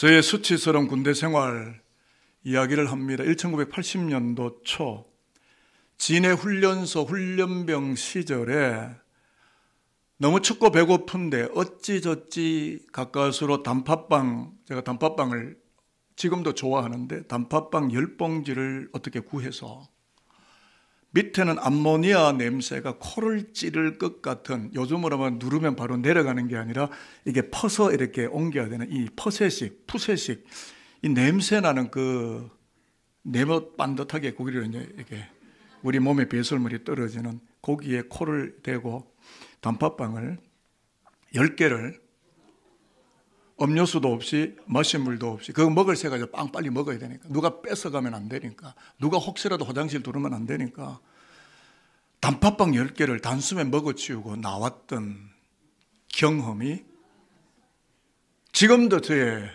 저의 수치스러운 군대 생활 이야기를 합니다. 1980년도 초 진해 훈련소 훈련병 시절에 너무 춥고 배고픈데 어찌저찌 가까스로 단팥빵, 제가 단팥빵을 지금도 좋아하는데 단팥빵 10봉지를 어떻게 구해서 밑에는 암모니아 냄새가 코를 찌를 것 같은, 요즘으로 하면 누르면 바로 내려가는 게 아니라 이게 퍼서 이렇게 옮겨야 되는 이 푸세식 이 냄새 나는 그 네모 반듯하게 고기를 이렇게 우리 몸에 배설물이 떨어지는 고기에 코를 대고 단팥빵을 10개를 음료수도 없이 마신물도 없이 그거 먹을 새 가지고 빵 빨리 먹어야 되니까, 누가 뺏어가면 안 되니까, 누가 혹시라도 화장실 들어오면 안 되니까 단팥빵 10개를 단숨에 먹어치우고 나왔던 경험이 지금도 저의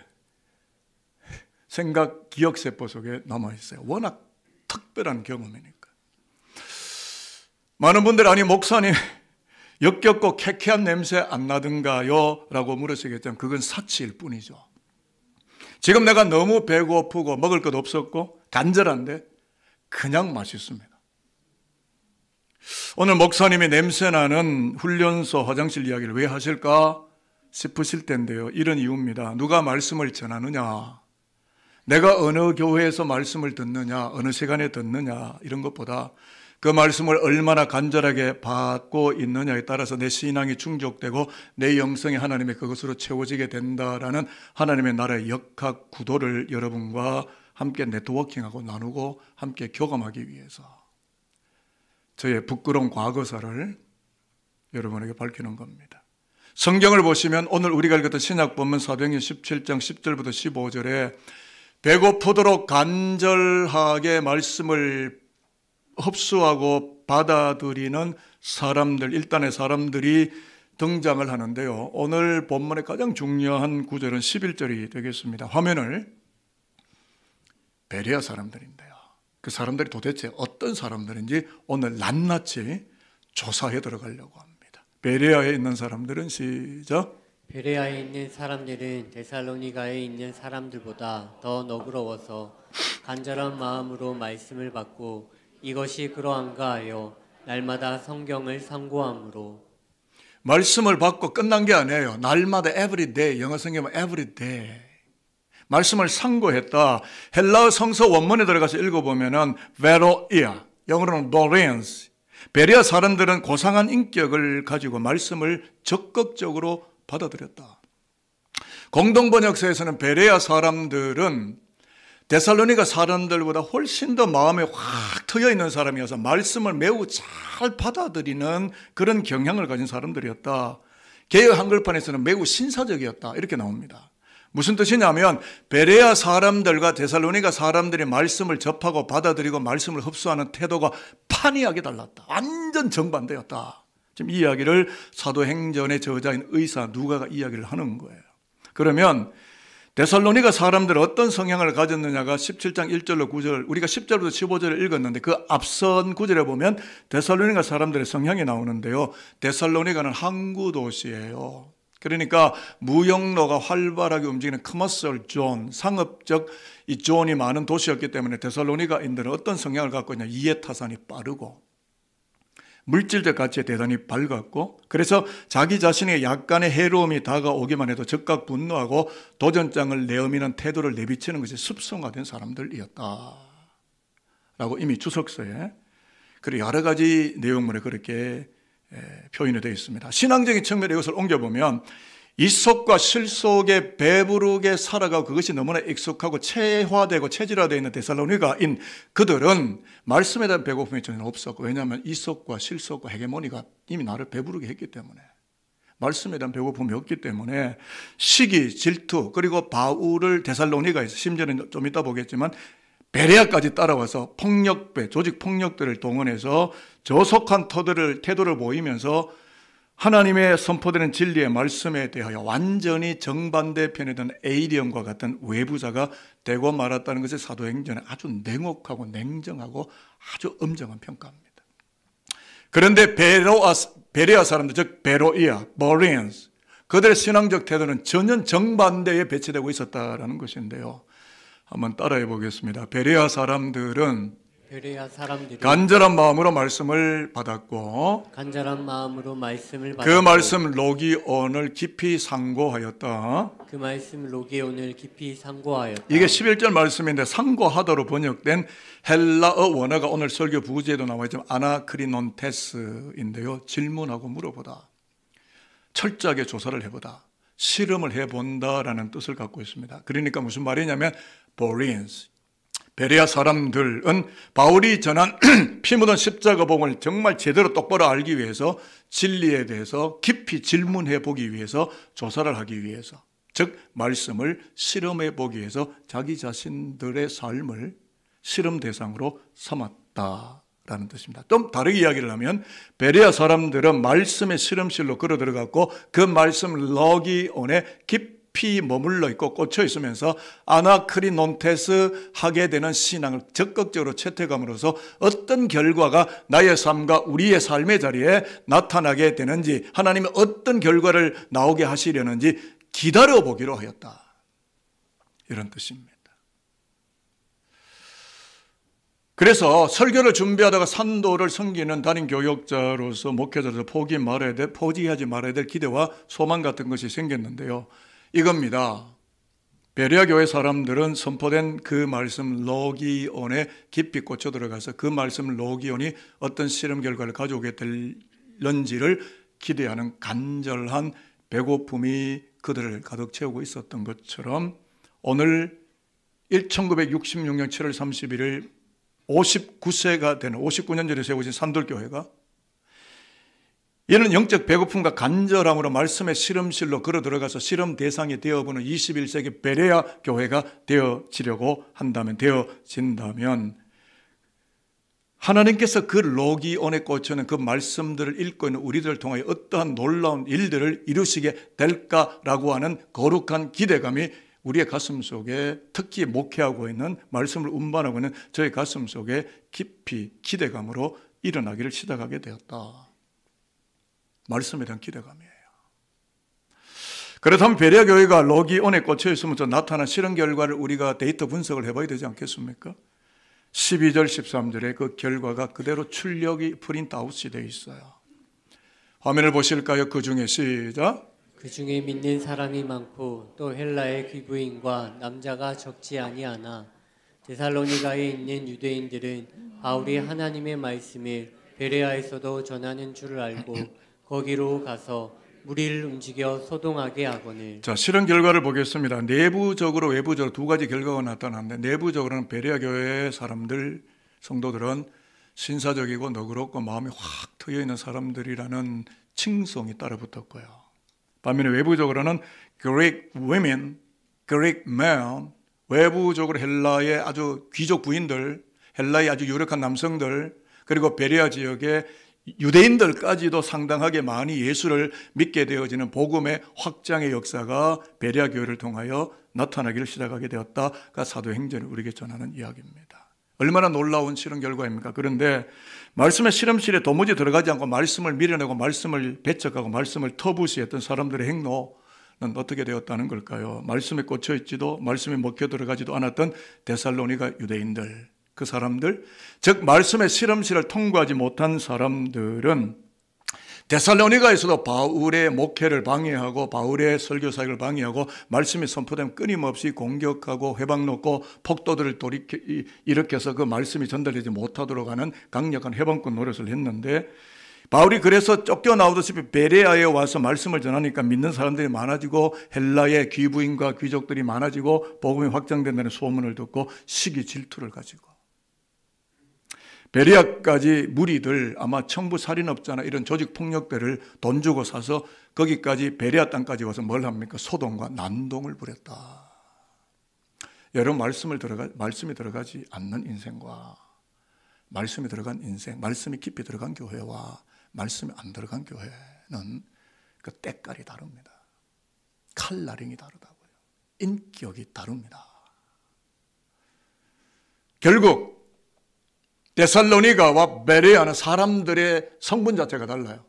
생각 기억세포 속에 남아있어요. 워낙 특별한 경험이니까. 많은 분들이 아니 목사님 역겹고 쾌쾌한 냄새 안 나던가요? 라고 물으시겠지만 그건 사치일 뿐이죠. 지금 내가 너무 배고프고 먹을 것 없었고 간절한데 그냥 맛있습니다. 오늘 목사님이 냄새나는 훈련소 화장실 이야기를 왜 하실까 싶으실 텐데요. 이런 이유입니다. 누가 말씀을 전하느냐, 내가 어느 교회에서 말씀을 듣느냐, 어느 시간에 듣느냐, 이런 것보다 그 말씀을 얼마나 간절하게 받고 있느냐에 따라서 내 신앙이 충족되고 내 영성이 하나님의 그것으로 채워지게 된다라는 하나님의 나라의 역학 구도를 여러분과 함께 네트워킹하고 나누고 함께 교감하기 위해서 저의 부끄러운 과거사를 여러분에게 밝히는 겁니다. 성경을 보시면 오늘 우리가 읽었던 신약본문 사도행전 17장 10절부터 15절에 배고프도록 간절하게 말씀을 흡수하고 받아들이는 사람들, 일단의 사람들이 등장을 하는데요. 오늘 본문의 가장 중요한 구절은 11절이 되겠습니다. 화면을 베레아 사람들인데요. 그 사람들이 도대체 어떤 사람들인지 오늘 낱낱이 조사해 들어가려고 합니다. 베레아에 있는 사람들은 시작. 베레아에 있는 사람들은 데살로니가에 있는 사람들보다 더 너그러워서 간절한 마음으로 말씀을 받고 이것이 그러한가 하여 날마다 성경을 상고함으로. 말씀을 받고 끝난 게 아니에요. 날마다 every day, 영어 성경은 every day. 말씀을 상고했다. 헬라어 성서 원문에 들어가서 읽어보면은 베로이아, 영어로는 베레안스. 베레아 사람들은 고상한 인격을 가지고 말씀을 적극적으로 받아들였다. 공동번역서에서는 베레아 사람들은 데살로니가 사람들보다 훨씬 더 마음에 확 트여 있는 사람이어서 말씀을 매우 잘 받아들이는 그런 경향을 가진 사람들이었다. 개역 한글판에서는 매우 신사적이었다, 이렇게 나옵니다. 무슨 뜻이냐면 베레아 사람들과 데살로니가 사람들이 말씀을 접하고 받아들이고 말씀을 흡수하는 태도가 판이하게 달랐다. 완전 정반대였다. 지금 이 이야기를 사도행전의 저자인 의사 누가가 이야기를 하는 거예요. 그러면 데살로니가 사람들은 어떤 성향을 가졌느냐가 17장 1절로 9절, 우리가 10절부터 15절을 읽었는데 그 앞선 구절에 보면 데살로니가 사람들의 성향이 나오는데요. 데살로니가는 항구 도시예요. 그러니까 무역로가 활발하게 움직이는 커머셜 존, 상업적 이 존이 많은 도시였기 때문에 데살로니가인들은 어떤 성향을 갖고 있냐, 이해타산이 빠르고 물질적 가치에 대단히 밝았고, 그래서 자기 자신의 약간의 해로움이 다가오기만 해도 즉각 분노하고 도전장을 내어미는 태도를 내비치는 것이 습성화된 사람들이었다 라고 이미 주석서에 그리고 여러 가지 내용물에 그렇게 표현이 되어 있습니다. 신앙적인 측면에 이것을 옮겨보면 이속과 실속에 배부르게 살아가고 그것이 너무나 익숙하고 체화되고 체질화되어 있는 데살로니가인 그들은 말씀에 대한 배고픔이 전혀 없었고, 왜냐하면 이속과 실속과 헤게모니가 이미 나를 배부르게 했기 때문에, 말씀에 대한 배고픔이 없기 때문에 시기, 질투, 그리고 바울을 데살로니가에서 심지어는 좀 이따 보겠지만 베레아까지 따라와서 폭력배, 조직 폭력들을 동원해서 저속한 태도를 보이면서 하나님의 선포되는 진리의 말씀에 대하여 완전히 정반대 편에 든 에이리언과 같은 외부자가 되고 말았다는 것이 사도행전에 아주 냉혹하고 냉정하고 아주 엄정한 평가입니다. 그런데 베레아 사람들, 즉 베로이아, 버리안스, 그들의 신앙적 태도는 전혀 정반대에 배치되고 있었다라는 것인데요. 한번 따라해 보겠습니다. 베레아 사람들은 간절한 마음으로 말씀을 받았고 그 말씀 로기온을 깊이 상고하였다. 이게 11절 말씀인데 상고하다로 번역된 헬라어 원어가 오늘 설교 부제에도 나와 있지만 아나크리논테스인데요. 질문하고 물어보다, 철저하게 조사를 해보다, 실험을 해본다라는 뜻을 갖고 있습니다. 그러니까 무슨 말이냐면 보리엔스, 베레아 사람들은 바울이 전한 피 묻은 십자가복음을 정말 제대로 똑바로 알기 위해서, 진리에 대해서 깊이 질문해 보기 위해서, 조사를 하기 위해서, 즉 말씀을 실험해 보기 위해서 자기 자신들의 삶을 실험 대상으로 삼았다라는 뜻입니다. 좀 다르게 이야기를 하면 베레아 사람들은 말씀의 실험실로 걸어 들어갔고 그 말씀 로기온에 깊이 머물러 있고 꽂혀 있으면서 아나크리논테스 하게 되는 신앙을 적극적으로 채택함으로써 어떤 결과가 나의 삶과 우리의 삶의 자리에 나타나게 되는지, 하나님이 어떤 결과를 나오게 하시려는지 기다려보기로 하였다, 이런 뜻입니다. 그래서 설교를 준비하다가 산도를 섬기는 담임 교역자로서, 목회자로서 포기하지 말아야 될 기대와 소망 같은 것이 생겼는데요. 이겁니다. 베레아 교회 사람들은 선포된 그 말씀 로기온에 깊이 꽂혀 들어가서 그 말씀 로기온이 어떤 실험 결과를 가져오게 될런지를 기대하는 간절한 배고픔이 그들을 가득 채우고 있었던 것처럼 오늘 1966년 7월 31일 59세가 되는 59년 전에 세워진 산돌교회가 이는 영적 배고픔과 간절함으로 말씀의 실험실로 걸어 들어가서 실험 대상이 되어보는 21세기 베레아 교회가 되어진다면 하나님께서 그 로기온에 꽂혀있는 그 말씀들을 읽고 있는 우리들을 통하여 어떠한 놀라운 일들을 이루시게 될까라고 하는 거룩한 기대감이 우리의 가슴 속에, 특히 목회하고 있는, 말씀을 운반하고 있는 저의 가슴 속에 깊이 기대감으로 일어나기를 시작하게 되었다. 말씀에 대한 기대감이에요. 그렇다면 베레아 교회가 로기온에 꽂혀 있으면서 나타난 실험 결과를 우리가 데이터 분석을 해봐야 되지 않겠습니까? 12절 13절에 그 결과가 그대로 출력이 프린트아웃이 되어 있어요. 화면을 보실까요? 그 중에 시작. 그 중에 믿는 사람이 많고 또 헬라의 귀부인과 남자가 적지 아니하나 데살로니가에 있는 유대인들은 바울이 하나님의 말씀을 베레아에서도 전하는 줄을 알고 거기로 가서 무리를 움직여 소동하게 하거늘. 자, 실험 결과를 보겠습니다. 내부적으로 외부적으로 두 가지 결과가 나타났는데, 내부적으로는 베레아 교회 사람들, 성도들은 신사적이고 너그럽고 마음이 확 트여 있는 사람들이라는 칭송이 따라 붙었고요. 반면에 외부적으로는 Greek women, Greek men, 외부적으로 헬라의 아주 귀족 부인들, 헬라의 아주 유력한 남성들, 그리고 베레아 지역의 유대인들까지도 상당하게 많이 예수를 믿게 되어지는 복음의 확장의 역사가 베레아 교회를 통하여 나타나기를 시작하게 되었다가 사도행전을 우리에게 전하는 이야기입니다. 얼마나 놀라운 실험 결과입니까? 그런데 말씀의 실험실에 도무지 들어가지 않고 말씀을 밀어내고 말씀을 배척하고 말씀을 터부시했던 사람들의 행로는 어떻게 되었다는 걸까요? 말씀에 꽂혀 있지도 말씀에 먹혀 들어가지도 않았던 데살로니가 유대인들, 그 사람들, 즉 말씀의 실험실을 통과하지 못한 사람들은 데살로니가에서도 바울의 목회를 방해하고 바울의 설교 사역을 방해하고 말씀이 선포되면 끊임없이 공격하고 회방놓고 폭도들을 일으켜서 그 말씀이 전달되지 못하도록 하는 강력한 회방꾼 노릇을 했는데, 바울이 그래서 쫓겨나오듯이 베레아에 와서 말씀을 전하니까 믿는 사람들이 많아지고 헬라의 귀부인과 귀족들이 많아지고 복음이 확장된다는 소문을 듣고 시기 질투를 가지고 베레아까지 무리들, 아마 청부 살인업자나 이런 조직 폭력들을 돈 주고 사서 거기까지 베레아 땅까지 와서 뭘 합니까? 소동과 난동을 부렸다. 여러분, 말씀이 들어가지 않는 인생과 말씀이 들어간 인생, 말씀이 깊이 들어간 교회와 말씀이 안 들어간 교회는 그 때깔이 다릅니다. 칼라링이 다르다고요. 인격이 다릅니다. 결국 데살로니가와 베레아는 사람들의 성분 자체가 달라요.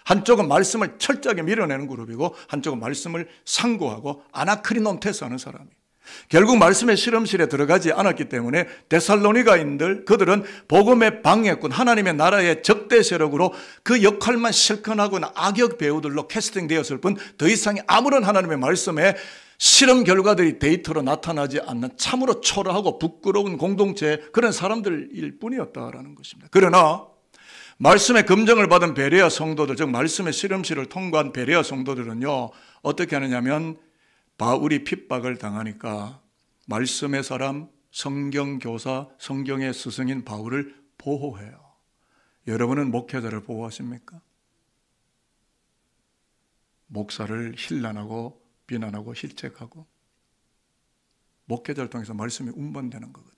한쪽은 말씀을 철저하게 밀어내는 그룹이고 한쪽은 말씀을 상고하고 아나크리논테스 하는 사람이. 결국 말씀의 실험실에 들어가지 않았기 때문에 데살로니가인들, 그들은 복음의 방해꾼, 하나님의 나라의 적대 세력으로 그 역할만 실컷 하고 악역 배우들로 캐스팅되었을 뿐 더 이상 아무런 하나님의 말씀에 실험 결과들이 데이터로 나타나지 않는 참으로 초라하고 부끄러운 공동체, 그런 사람들일 뿐이었다라는 것입니다. 그러나 말씀의 검증을 받은 베레아 성도들, 즉 말씀의 실험실을 통과한 베레아 성도들은요, 어떻게 하느냐면 바울이 핍박을 당하니까 말씀의 사람, 성경교사, 성경의 스승인 바울을 보호해요. 여러분은 목회자를 보호하십니까? 목사를 힐난하고 비난하고 실책하고, 목회자를 통해서 말씀이 운반되는 거거든요.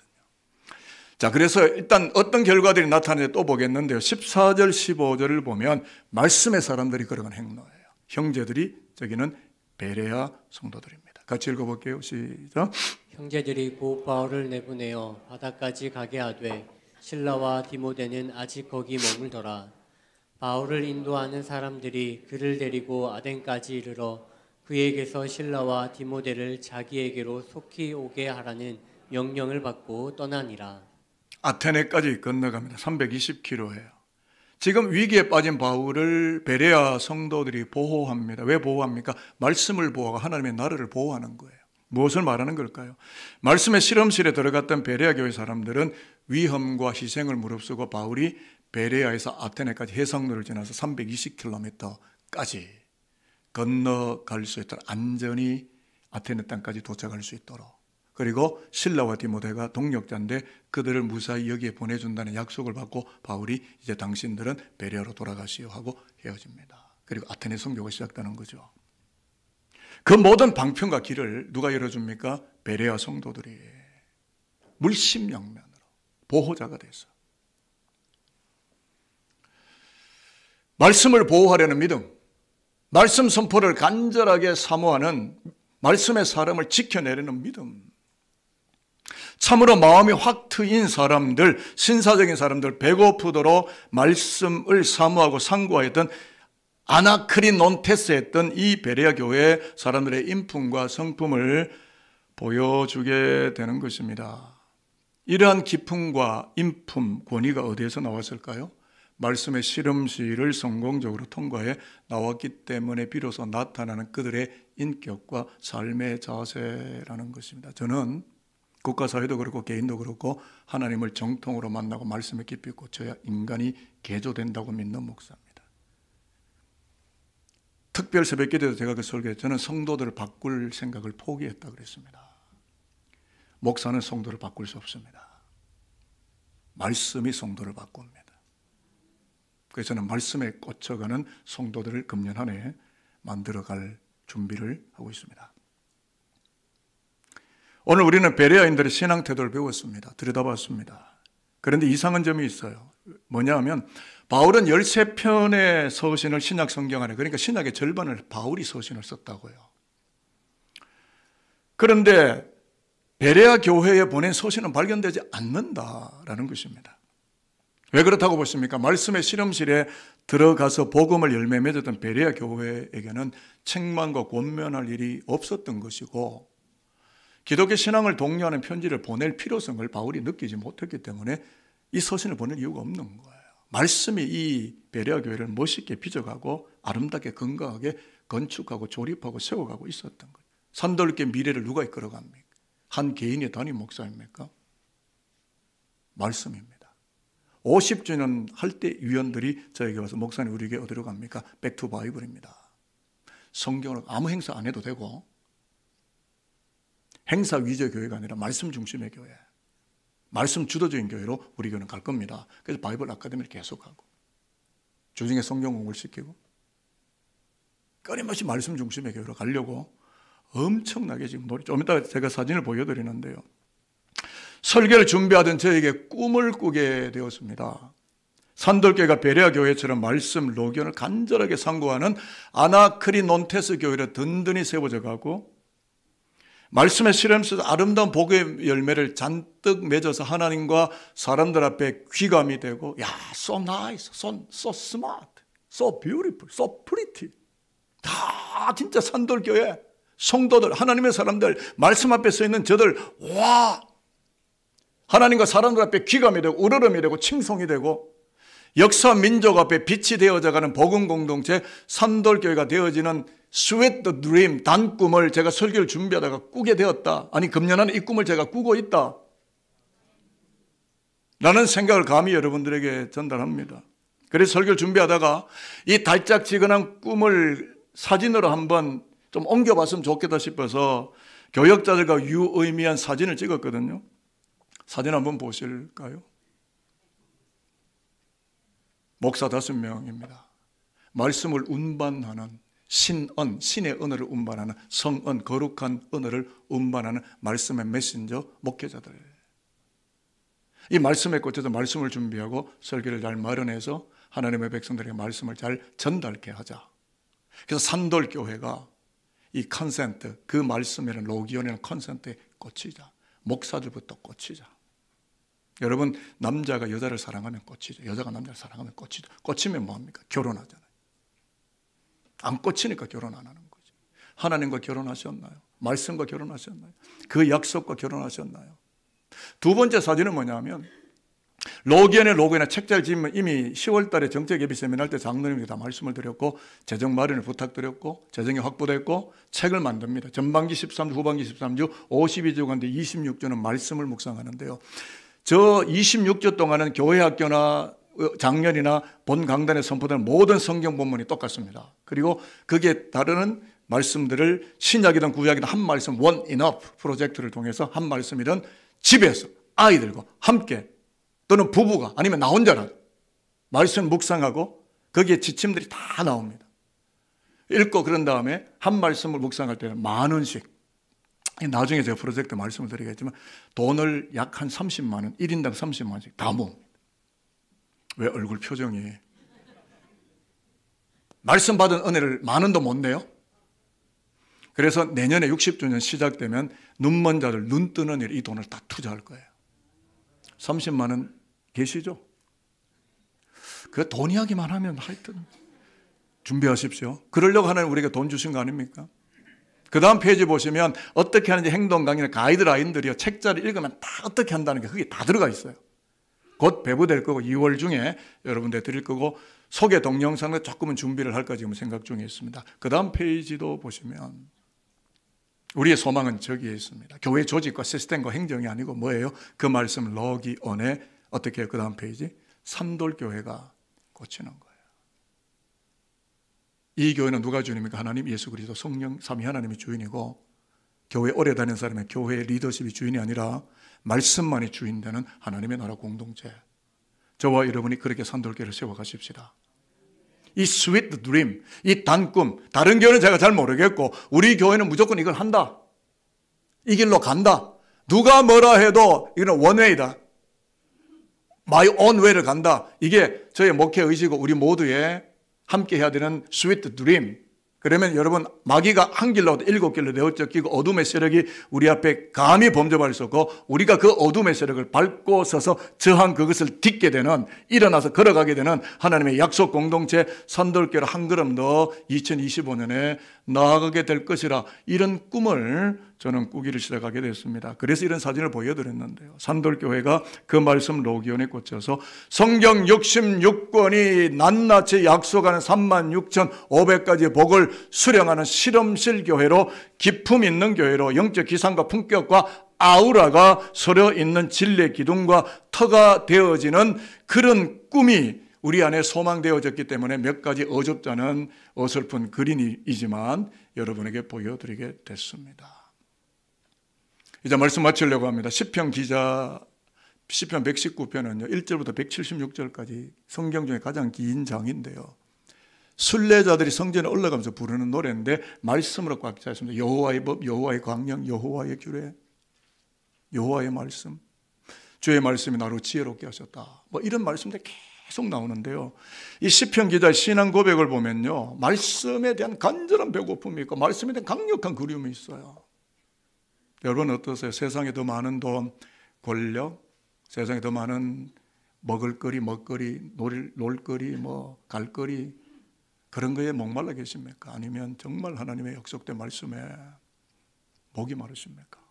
자, 그래서 일단 어떤 결과들이 나타나는지 또 보겠는데요. 14절 15절을 보면 말씀의 사람들이 그러한 행로예요. 형제들이, 저기는 베레아 성도들입니다. 같이 읽어볼게요. 시작. 형제들이 곧 바울을 내보내어 바다까지 가게 하되 실라와 디모데는 아직 거기 머물더라. 바울을 인도하는 사람들이 그를 데리고 아덴까지 이르러 그에게서 실라와 디모데를 자기에게로 속히 오게 하라는 명령을 받고 떠나니라. 아테네까지 건너갑니다. 320km예요. 지금 위기에 빠진 바울을 베레아 성도들이 보호합니다. 왜 보호합니까? 말씀을 보호하고 하나님의 나라를 보호하는 거예요. 무엇을 말하는 걸까요? 말씀의 실험실에 들어갔던 베레아 교회 사람들은 위험과 희생을 무릅쓰고 바울이 베레아에서 아테네까지 해상로를 지나서 320km까지 건너갈 수 있도록, 안전히 아테네 땅까지 도착할 수 있도록, 그리고 실라와 디모데가 동역자인데 그들을 무사히 여기에 보내준다는 약속을 받고 바울이 이제 당신들은 베레아로 돌아가시오 하고 헤어집니다. 그리고 아테네 선교가 시작되는 거죠. 그 모든 방편과 길을 누가 열어줍니까? 베레아 성도들이 물심양면으로 보호자가 돼서 말씀을 보호하려는 믿음, 말씀 선포를 간절하게 사모하는 말씀의 사람을 지켜내려는 믿음, 참으로 마음이 확 트인 사람들, 신사적인 사람들, 배고프도록 말씀을 사모하고 상고하였던 아나크리논테스 했던 이 베레아 교회 사람들의 인품과 성품을 보여주게 되는 것입니다. 이러한 기품과 인품, 권위가 어디에서 나왔을까요? 말씀의 실험실을 성공적으로 통과해 나왔기 때문에 비로소 나타나는 그들의 인격과 삶의 자세라는 것입니다. 저는 국가사회도 그렇고 개인도 그렇고 하나님을 정통으로 만나고 말씀에 깊이 꽂혀야 인간이 개조된다고 믿는 목사입니다. 특별 새벽기도에서 제가 그 설교에 저는 성도들을 바꿀 생각을 포기했다 그랬습니다. 목사는 성도를 바꿀 수 없습니다. 말씀이 성도를 바꿉니다. 그래서 저는 말씀에 꽂혀가는 성도들을 금년 한 해 만들어갈 준비를 하고 있습니다. 오늘 우리는 베레아인들의 신앙 태도를 배웠습니다. 들여다봤습니다. 그런데 이상한 점이 있어요. 뭐냐 하면 바울은 13편의 서신을 신약 성경 안에, 그러니까 신약의 절반을 바울이 서신을 썼다고요. 그런데 베레아 교회에 보낸 서신은 발견되지 않는다라는 것입니다. 왜 그렇다고 보십니까? 말씀의 실험실에 들어가서 복음을 열매 맺었던 베레아 교회에게는 책망과 권면할 일이 없었던 것이고, 기독교 신앙을 독려하는 편지를 보낼 필요성을 바울이 느끼지 못했기 때문에 이 서신을 보낼 이유가 없는 거예요. 말씀이 이 베레아 교회를 멋있게 빚어가고 아름답게 건강하게 건축하고 조립하고 세워가고 있었던 거예요. 산더럽게 미래를 누가 이끌어갑니까? 한 개인의 담임 목사입니까? 말씀입니다. 50주년 할 때 위원들이 저에게 와서 목사님 우리에게 어디로 갑니까? 백투 바이블입니다. 성경을 아무 행사 안 해도 되고, 행사 위주의 교회가 아니라 말씀 중심의 교회, 말씀 주도적인 교회로 우리 교회는 갈 겁니다. 그래서 바이블 아카데미를 계속하고 주중에 성경 공부를 시키고 끊임없이 말씀 중심의 교회로 가려고 엄청나게 지금 노력. 좀 이따 제가 사진을 보여드리는데요. 설교를 준비하던 저에게 꿈을 꾸게 되었습니다. 산돌교회가 베레아 교회처럼 말씀 로견을 간절하게 상고하는 아나크리논테스 교회로 든든히 세워져 가고, 말씀의 실험에서 아름다운 복의 열매를 잔뜩 맺어서 하나님과 사람들 앞에 귀감이 되고, 야, so nice, so smart, So beautiful, so pretty. 다 진짜 산돌교회 성도들, 하나님의 사람들, 말씀 앞에 서 있는 저들, 와, 하나님과 사람들 앞에 귀감이 되고 우러름이 되고 칭송이 되고 역사 민족 앞에 빛이 되어져가는 복음 공동체 산돌교회가 되어지는 Sweet Dream, 단 꿈을 제가 설교를 준비하다가 꾸게 되었다. 아니, 금년에는 이 꿈을 제가 꾸고 있다 라는 생각을 감히 여러분들에게 전달합니다. 그래서 설교를 준비하다가 이 달짝지근한 꿈을 사진으로 한번 좀 옮겨봤으면 좋겠다 싶어서 교역자들과 유의미한 사진을 찍었거든요. 사진 한번 보실까요? 목사 5명입니다. 말씀을 운반하는 신언, 신의 언어를 운반하는 성언, 거룩한 언어를 운반하는 말씀의 메신저 목회자들. 이 말씀에 꽂혀서 말씀을 준비하고 설교를 잘 마련해서 하나님의 백성들에게 말씀을 잘 전달케 하자. 그래서 산돌교회가 이 컨센트, 그 말씀이라는 로기온이라는 컨센트에 꽂히자. 목사들부터 꽂히자. 여러분, 남자가 여자를 사랑하면 꽂히죠. 여자가 남자를 사랑하면 꽂히죠. 꽂히면 뭐합니까? 결혼하잖아요. 안 꽂히니까 결혼 안 하는 거죠. 하나님과 결혼하셨나요? 말씀과 결혼하셨나요? 그 약속과 결혼하셨나요? 두 번째 사진은 뭐냐면 로기엔의 책자를 지으면 이미 10월 달에 정책예비 세미나 때 장로님께 다 말씀을 드렸고 재정 마련을 부탁드렸고 재정이 확보됐고 책을 만듭니다. 전반기 13주, 후반기 13주, 52주 가운데 26주는 말씀을 묵상하는데요. 저 26주 동안은 교회 학교나 장년이나 본 강단에 선포되는 모든 성경 본문이 똑같습니다. 그리고 거기에 따르는 말씀들을 신약이든 구약이든 한 말씀 One Enough 프로젝트를 통해서 한 말씀이든 집에서 아이들과 함께 또는 부부가 아니면 나 혼자라도 말씀 묵상하고 거기에 지침들이 다 나옵니다. 읽고 그런 다음에 한 말씀을 묵상할 때는 10,000원씩, 나중에 제가 프로젝트 말씀을 드리겠지만 돈을 약 한 30만 원, 1인당 30만 원씩 다 모읍니다. 왜 얼굴 표정이 말씀 받은 은혜를 10,000원도 못 내요? 그래서 내년에 60주년 시작되면 눈먼 자들 눈 뜨는 일에 이 돈을 다 투자할 거예요. 30만 원 계시죠? 그 돈 이야기만 하면 하여튼 준비하십시오. 그러려고 하나님 우리가 돈 주신 거 아닙니까? 그 다음 페이지 보시면 어떻게 하는지 행동 강의나 가이드라인들이요. 책자를 읽으면 다 어떻게 한다는 게 그게 다 들어가 있어요. 곧 배부될 거고 2월 중에 여러분들 드릴 거고 소개 동영상도 조금은 준비를 할까 지금 생각 중에 있습니다. 그 다음 페이지도 보시면 우리의 소망은 저기에 있습니다. 교회 조직과 시스템과 행정이 아니고 뭐예요? 그 말씀 로기온에 어떻게 해요? 그 다음 페이지 산돌교회가 꽂히는 거예요. 이 교회는 누가 주인입니까? 하나님, 예수 그리스도, 성령, 삼위 하나님이 주인이고 교회 오래 다닌 사람의 교회 리더십이 주인이 아니라 말씀만이 주인 되는 하나님의 나라 공동체. 저와 여러분이 그렇게 산돌교회를 세워가십시다. 이 스윗 드림, 이 단꿈, 다른 교회는 제가 잘 모르겠고 우리 교회는 무조건 이걸 한다. 이 길로 간다. 누가 뭐라 해도 이거는 원웨이다. My own way를 간다. 이게 저의 목회 의지고 우리 모두의 함께 해야 되는 스윗 드림. 그러면 여러분 마귀가 한 길로 7길로 내어쫓기고 어둠의 세력이 우리 앞에 감히 범접할 수 없고 우리가 그 어둠의 세력을 밟고 서서 저항 그것을 딛게 되는 일어나서 걸어가게 되는 하나님의 약속 공동체 산돌교회를 한 걸음 더 2025년에 나아가게 될 것이라 이런 꿈을 저는 꾸기를 시작하게 됐습니다. 그래서 이런 사진을 보여드렸는데요. 산돌교회가 그 말씀 로기온에 꽂혀서 성경 66권이 낱낱이 약속하는 36,500가지의 복을 수령하는 실험실 교회로 기품 있는 교회로 영적 기상과 품격과 아우라가 서려 있는 진리의 기둥과 터가 되어지는 그런 꿈이 우리 안에 소망되어졌기 때문에 몇 가지 어줍잖은 어설픈 그림이지만 여러분에게 보여드리게 됐습니다. 이제 말씀 마치려고 합니다. 시편 기자 시편 119편은요 1절부터 176절까지 성경 중에 가장 긴 장인데요. 순례자들이 성전에 올라가면서 부르는 노래인데 말씀으로 꽉 차 있습니다. 여호와의 법, 여호와의 광명, 여호와의 규례, 여호와의 말씀, 주의 말씀이 나로 지혜롭게 하셨다. 뭐 이런 말씀들이 계속 나오는데요. 이 시편 기자의 신앙 고백을 보면요, 말씀에 대한 간절한 배고픔이 있고 말씀에 대한 강력한 그리움이 있어요. 여러분 어떠세요? 세상에 더 많은 돈, 권력, 세상에 더 많은 먹을거리, 먹거리, 놀거리, 갈거리, 그런 거에 목말라 계십니까? 아니면 정말 하나님의 약속된 말씀에 목이 마르십니까?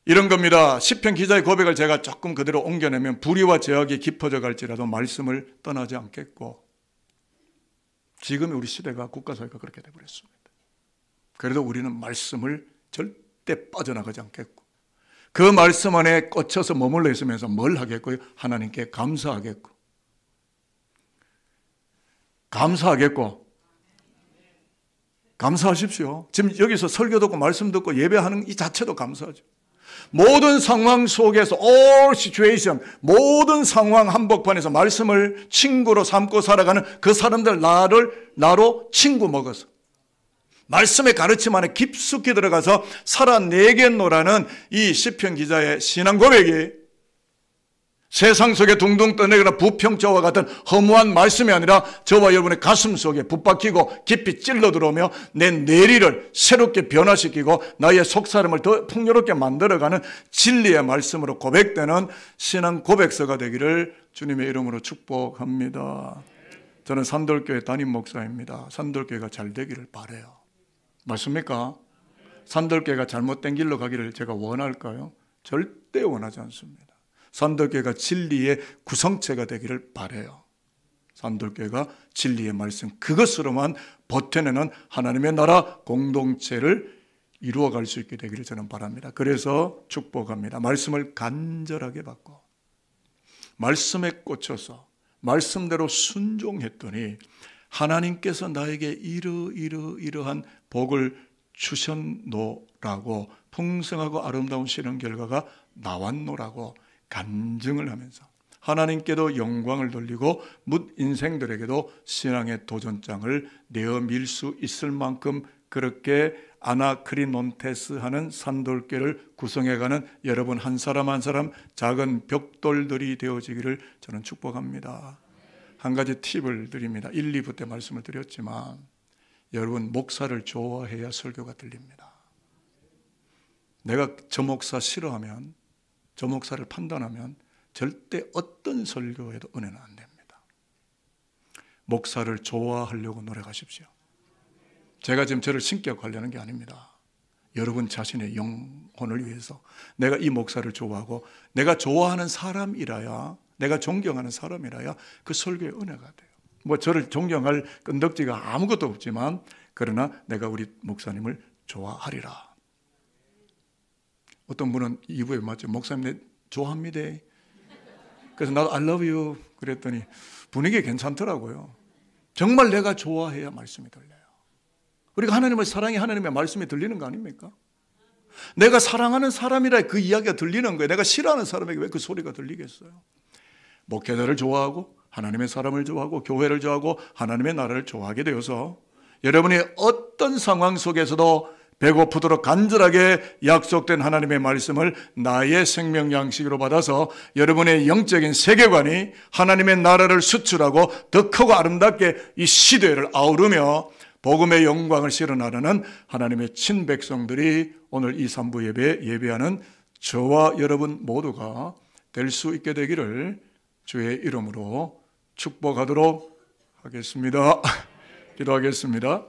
이런 겁니다. 시편 기자의 고백을 제가 조금 그대로 옮겨내면 불의와 제약이 깊어져 갈지라도 말씀을 떠나지 않겠고, 지금의 우리 시대가 국가사회가 그렇게 되어버렸습니다. 그래도 우리는 말씀을 절대 빠져나가지 않겠고, 그 말씀 안에 꽂혀서 머물러 있으면서 뭘 하겠고요? 하나님께 감사하겠고, 감사하십시오. 지금 여기서 설교 듣고 말씀 듣고 예배하는 이 자체도 감사하죠. 모든 상황 속에서 all situation, 모든 상황 한복판에서 말씀을 친구로 삼고 살아가는 그 사람들 나로 친구 먹어서 말씀의 가르침 안에 깊숙이 들어가서 살아내겠노라는 이 시편 기자의 신앙 고백이 세상 속에 둥둥 떠내거나 부평저와 같은 허무한 말씀이 아니라 저와 여러분의 가슴 속에 붙박히고 깊이 찔러 들어오며 내 내리를 새롭게 변화시키고 나의 속사람을 더 풍요롭게 만들어가는 진리의 말씀으로 고백되는 신앙 고백서가 되기를 주님의 이름으로 축복합니다. 저는 산돌교회 담임 목사입니다. 산돌교회가 잘 되기를 바라요. 맞습니까? 산돌교회가 잘못된 길로 가기를 제가 원할까요? 절대 원하지 않습니다. 산돌교회가 진리의 구성체가 되기를 바라요. 산돌교회가 진리의 말씀 그것으로만 버텨내는 하나님의 나라 공동체를 이루어갈 수 있게 되기를 저는 바랍니다. 그래서 축복합니다. 말씀을 간절하게 받고 말씀에 꽂혀서 말씀대로 순종했더니 하나님께서 나에게 이러한 복을 주셨노라고 풍성하고 아름다운 실현 결과가 나왔노라고 간증을 하면서 하나님께도 영광을 돌리고 묻 인생들에게도 신앙의 도전장을 내어 밀 수 있을 만큼 그렇게 아나크리논테스하는 산돌교를 구성해가는 여러분 한 사람 한 사람 작은 벽돌들이 되어지기를 저는 축복합니다. 한 가지 팁을 드립니다. 1, 2부 때 말씀을 드렸지만 여러분 목사를 좋아해야 설교가 들립니다. 내가 저 목사 싫어하면 저 목사를 판단하면 절대 어떤 설교에도 은혜는 안 됩니다. 목사를 좋아하려고 노력하십시오. 제가 지금 저를 신격하려는 게 아닙니다. 여러분 자신의 영혼을 위해서 내가 이 목사를 좋아하고 내가 좋아하는 사람이라야 내가 존경하는 사람이라야 그 설교의 은혜가 돼요. 뭐 저를 존경할 끈덕지가 아무것도 없지만 그러나 내가 우리 목사님을 좋아하리라. 어떤 분은 2부에 맞죠. 목사님 내 좋아합니다. 그래서 나도 I love you 그랬더니 분위기 괜찮더라고요. 정말 내가 좋아해야 말씀이 들려요. 우리가 하나님을 사랑해 하나님의 말씀이 들리는 거 아닙니까? 내가 사랑하는 사람이라 그 이야기가 들리는 거예요. 내가 싫어하는 사람에게 왜 그 소리가 들리겠어요? 목회자를 좋아하고 하나님의 사람을 좋아하고 교회를 좋아하고 하나님의 나라를 좋아하게 되어서 여러분이 어떤 상황 속에서도 배고프도록 간절하게 약속된 하나님의 말씀을 나의 생명 양식으로 받아서 여러분의 영적인 세계관이 하나님의 나라를 수출하고 더 크고 아름답게 이 시대를 아우르며 복음의 영광을 실어나르는 하나님의 친백성들이 오늘 이 3부 예배에 예배하는 저와 여러분 모두가 될 수 있게 되기를 주의 이름으로 축복하도록 하겠습니다. 기도하겠습니다.